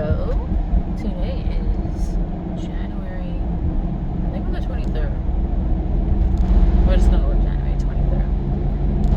video. Today is January, I think it's the 23rd. We're just gonna go January 23rd,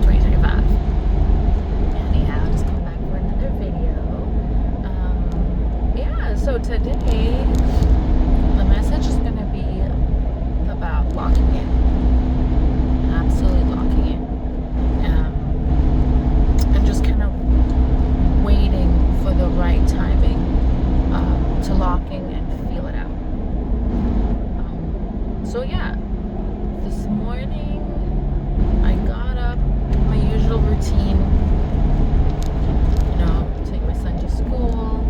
2025. Anyhow, just come back for another video. So today the message is gonna be about locking in. Absolutely locking in. And just kind of waiting for the right timing to lock in and feel it out. This morning I got up, my usual routine, take my son to school,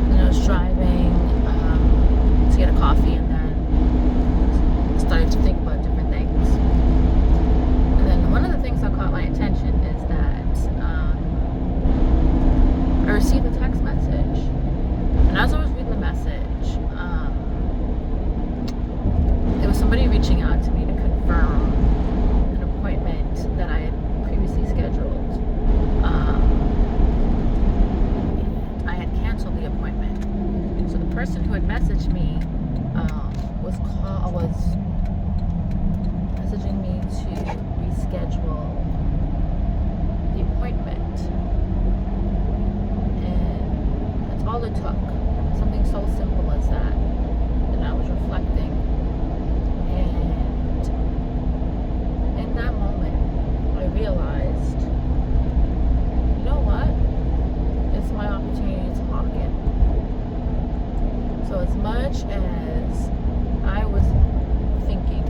then I was driving to get a coffee, and then started to think about different things. And then one of the things that caught my attention is that I received a text message, and as I was reading the message, it was somebody reaching out to me to confirm an appointment that I had previously scheduled. I had canceled the appointment. So the person who had messaged me was messaging me to reschedule the appointment, and that's all it took. Something so simple as that. And I was reflecting, and in that moment I realized, you know what? It's my opportunity to lock in. So as much as I was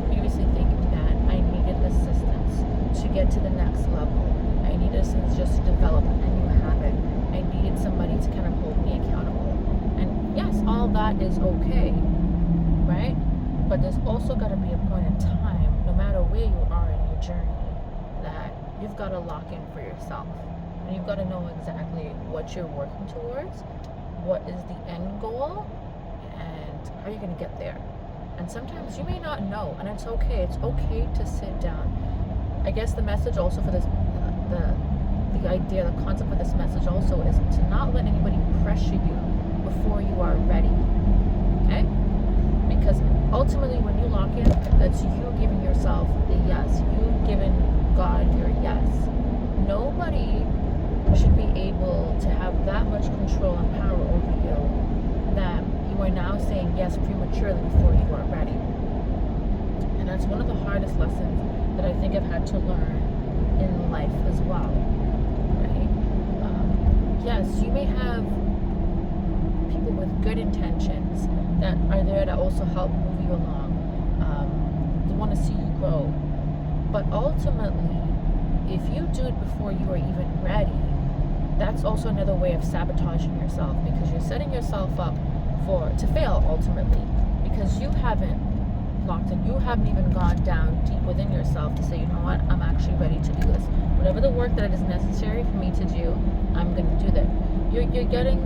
previously thinking that I needed assistance to get to the next level, I needed assistance just to develop a new habit, I needed somebody to kind of hold me accountable. And yes, all that is okay, right? But there's also got to be a point in time, no matter where you are in your journey, that you've got to lock in for yourself. And you've got to know exactly what you're working towards, what is the end goal, and how you're going to get there. And sometimes you may not know, and it's okay. It's okay to sit down. I guess the message also for this, the idea, the concept of this message also is to not let anybody pressure you before you are ready. Okay? Because ultimately when you lock in, that's you giving yourself the yes. You giving God your yes. Nobody should be able to have that much control and power over you that you are now saying yes prematurely before you are ready. And that's one of the hardest lessons that I think I've had to learn in life as well, right? Yes, you may have people with good intentions that are there to also help move you along, they want to see you grow. But ultimately, if you do it before you are even ready, that's also another way of sabotaging yourself, because you're setting yourself up to fail ultimately, because you haven't locked in, you haven't even gone down deep within yourself to say, you know what, I'm actually ready to do this. Whatever the work that is necessary for me to do, I'm going to do that. You're getting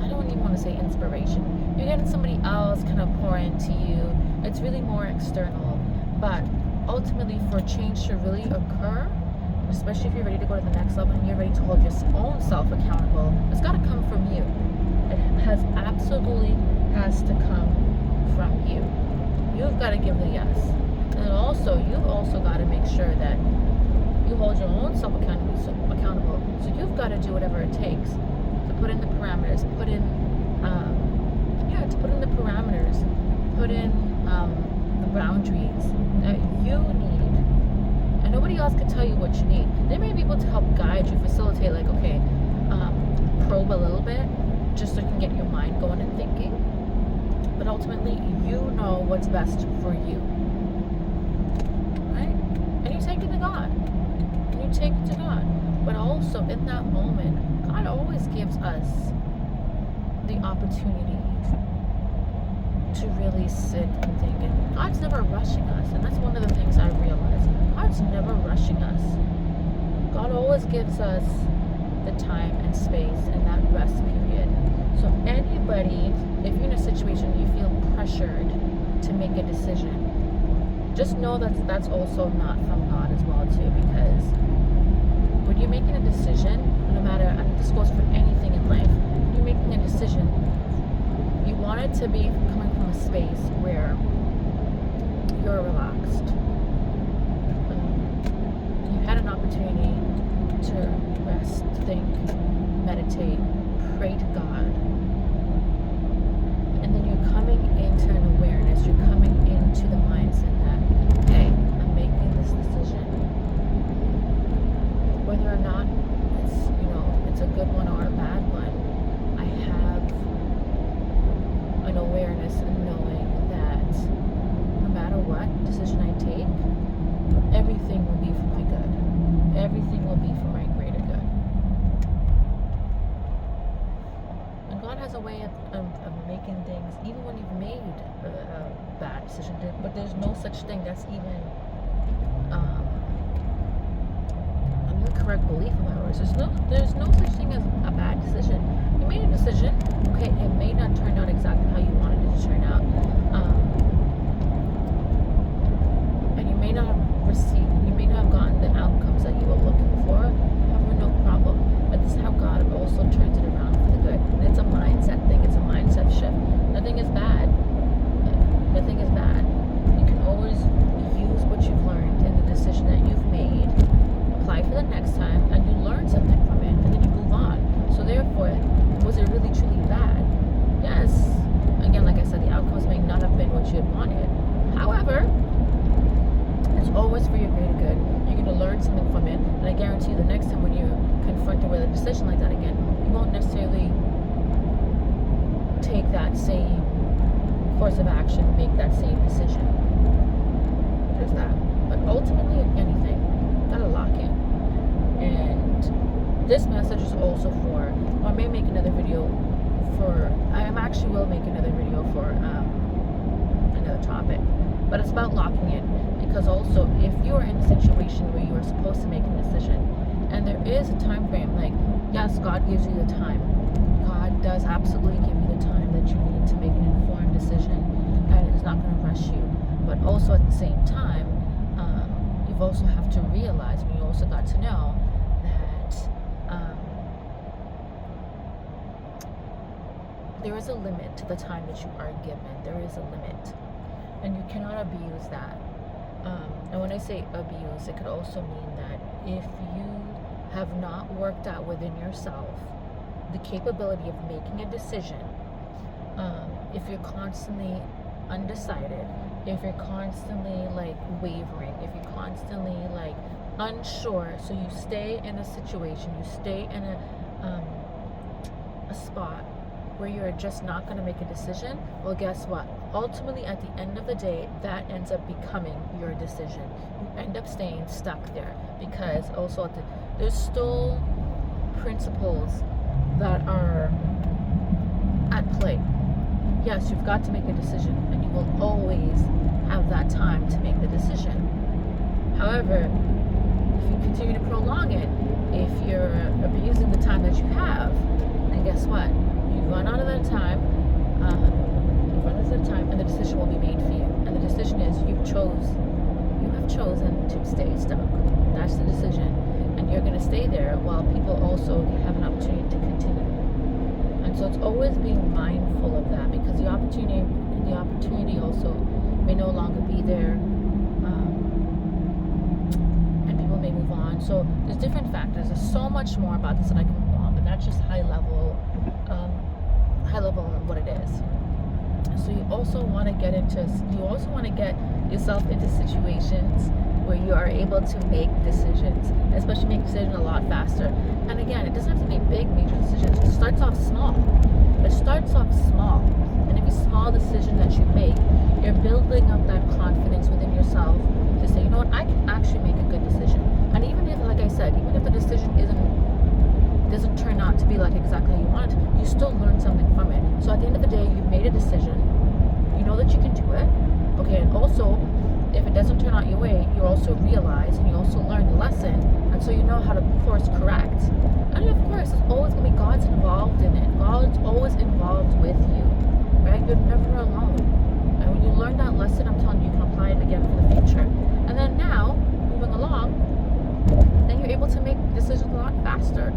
I don't even want to say inspiration. You're getting somebody else kind of pour into you. It's really more external. But ultimately, for change to really occur, especially if you're ready to go to the next level and you're ready to hold your own self accountable, it's got to come from you. It absolutely has to come from you. You've got to give the yes. And then also, you've also got to make sure that you hold your own self accountable. So you've got to do whatever it takes to put in the parameters, put in the boundaries that you need. And nobody else can tell you what you need. They may be able to help guide you, facilitate, like, okay, probe a little bit, just so you can get your mind going and thinking. But ultimately, you know what's best for you, right? And you take it to God. But also, in that moment, God always gives us the opportunity to really sit and think. And God's never rushing us, and that's one of the things I realized. God's never rushing us. God always gives us the time and space and that rest period. So anybody, if you're in a situation you feel pressured to make a decision, just know that that's also not from God as well too, because when you're making a decision, no matter, and this goes for anything in life, you're making a decision. You want it to be coming from a space where you're relaxed. You had an opportunity to rest, think, meditate, pray to God. And then you're coming into an awareness, you're coming into the mindset that, hey, I'm making this decision. Whether or not it's a good one or a bad one, I have an awareness and knowing that no matter what decision I take, everything will be for my good. Everything will be for my greater good. And God has a way of making things, even when you've made a bad decision, but there's no such thing that's even the correct belief of ours. There's no such thing as a bad decision. You made a decision, okay, it may not turn out exactly how you wanted it to turn out. And you may not have gotten the outcomes that you were looking for. However, no problem. But this is how God also turns it around for the good. And it's a mindset thing, it's a mindset shift. Nothing is bad. Nothing is bad. You can always use what you've learned in the decision that you've made, apply for the next time, and you learn something from it, and then you move on. So therefore, was it really truly bad? Yes. Again, like I said, the outcomes may not have been what you had wanted. However, it's always for your greater good. You're going to learn something from it, and I guarantee you the next time when you're confronted with a decision like that again, you won't necessarily take that same course of action, make that same decision. There's that. But ultimately, anything, gotta lock in. And this message is also for, or I may make another video for, will make another video for another topic. But it's about locking in, because also if you are in a situation where you are supposed to make a decision, and there is a time frame, like yes, God gives you the time. God does absolutely give you the time that you need to make an informed decision, and it's not going to rush you. But also at the same time, you also have to realize, and you also got to know that there is a limit to the time that you are given. There is a limit. And you cannot abuse that. And when I say abuse, it could also mean that if you have not worked out within yourself the capability of making a decision, if you're constantly undecided, if you're constantly like wavering, if you're constantly like unsure, so you stay in a situation, you stay in a spot where you're just not going to make a decision, well, guess what? Ultimately, at the end of the day, that ends up becoming your decision. You end up staying stuck there, because also there's still principles that are at play. Yes, you've got to make a decision, and you will always have that time to make the decision. However, if you continue to prolong it, if you're abusing the time that you have, then guess what? You run out of that time, and the decision will be made for you. And the decision is you have chosen to stay stuck. That's the decision. And you're going to stay there while people also have an opportunity to continue. And so it's always being mindful of that, because the opportunity also may no longer be there, and people may move on. So there's different factors. There's so much more about this that I can move on, but that's just high level on what it is. So you also want to get yourself into situations where you are able to make decisions, especially make decisions a lot faster. And again, it doesn't have to be big, major decisions. It starts off small. And every small decision that you make, you're building up that confidence within yourself to say, you know what, I can actually make a good decision. And even if, like I said, even if the decision doesn't turn out to be like exactly how you want it, you still learn something from it. So at the end of the day, you've made a decision. You know that you can do it. Okay, and also, if it doesn't turn out your way, you also realize and you also learn the lesson, and so you know how to course correct. And of course, there's always going to be God's involved in it. God's always involved with you, right? You're never alone. And when you learn that lesson, I'm telling you, you can apply it again for the future. And then now, moving along, then you're able to make decisions a lot faster.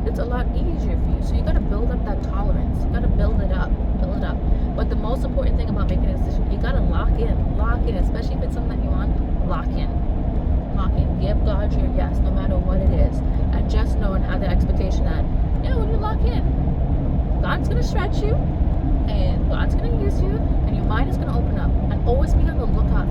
it's a lot easier for you. So you got to build up that tolerance. You got to build it up. But the most important thing about making a decision, you got to lock in, especially if it's something that you want. Lock in. Give God your yes, no matter what it is, and just know and have the expectation that, when you lock in, God's gonna stretch you, and God's gonna use you, and your mind is gonna open up. And always be on the lookout